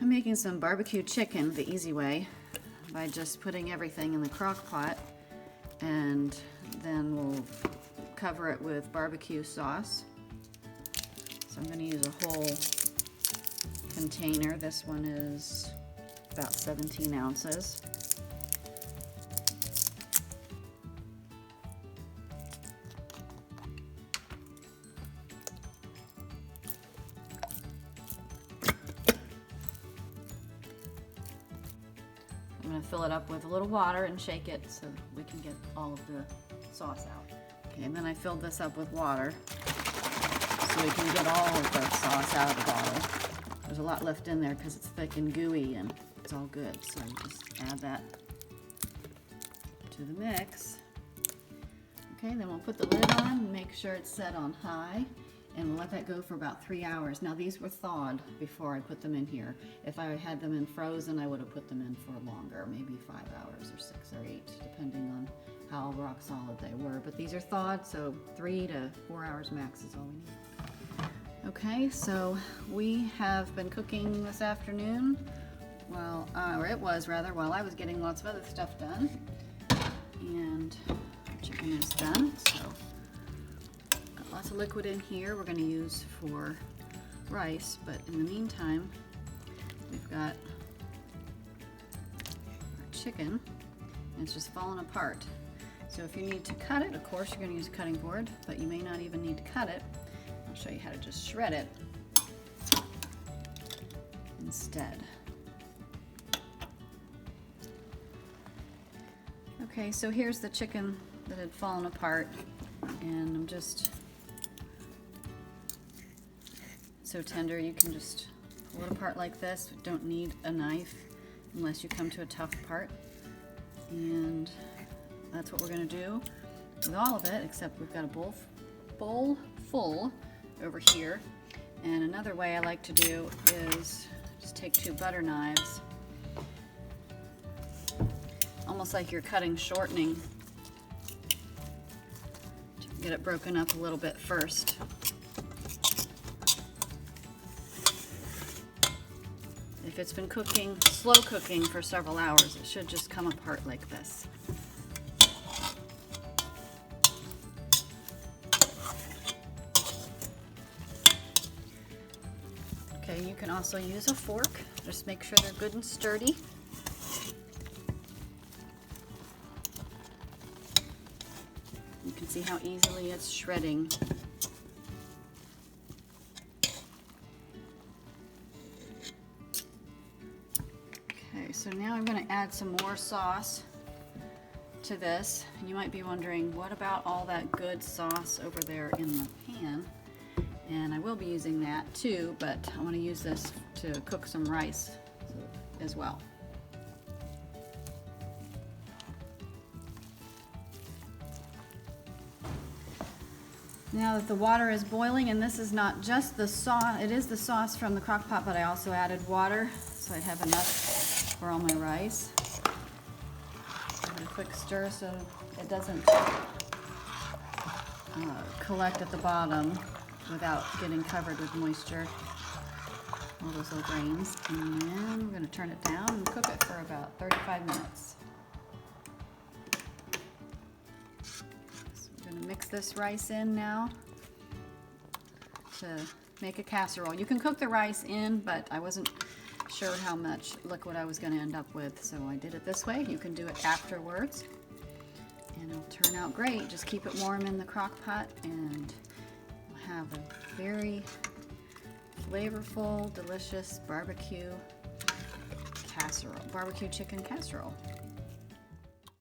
I'm making some barbecue chicken the easy way by just putting everything in the crock pot, and then we'll cover it with barbecue sauce. So I'm going to use a whole container. This one is about 17 ounces. I'm going to fill it up with a little water and shake it so we can get all of the sauce out. Okay, and then I filled this up with water so we can get all of the sauce out of the bottle. There's a lot left in there because it's thick and gooey and it's all good. So just add that to the mix. Okay, then we'll put the lid on and make sure it's set on high, and we'll let that go for about 3 hours. Now these were thawed before I put them in here. If I had them in frozen, I would have put them in for longer, maybe 5 hours or 6 or 8, depending on how rock solid they were. But these are thawed, so 3 to 4 hours max is all we need. Okay, so we have been cooking this afternoon, while I was getting lots of other stuff done. And our chicken is done, so got lots of liquid in here we're going to use for rice, but in the meantime we've got our chicken, and it's just falling apart. So if you need to cut it, of course you're going to use a cutting board, but you may not even need to cut it. I'll show you how to just shred it instead. Okay, so here's the chicken that had fallen apart, and I'm just so tender you can just pull it apart like this. You don't need a knife unless you come to a tough part, and that's what we're going to do with all of it, except we've got a bowl full over here. And another way I like to do is just take 2 butter knives, almost like you're cutting shortening. Get it broken up a little bit first. If it's been cooking, slow cooking for several hours, it should just come apart like this. Okay, you can also use a fork. Just make sure they're good and sturdy. You can see how easily it's shredding. Okay, so now I'm going to add some more sauce to this. And you might be wondering, what about all that good sauce over there in the pan? And I will be using that too, but I want to use this to cook some rice as well. Now that the water is boiling, and this is not just the sauce, it is the sauce from the crock pot, but I also added water so I have enough for all my rice. Give it a quick stir so it doesn't collect at the bottom without getting covered with moisture, all those little grains. And then we're going to turn it down and cook it for about 35 minutes. So we're going to mix this rice in now to make a casserole. You can cook the rice in, but I wasn't sure how much liquid I was going to end up with, so I did it this way. You can do it afterwards, and it'll turn out great. Just keep it warm in the crock pot, and have a very flavorful, delicious barbecue chicken casserole.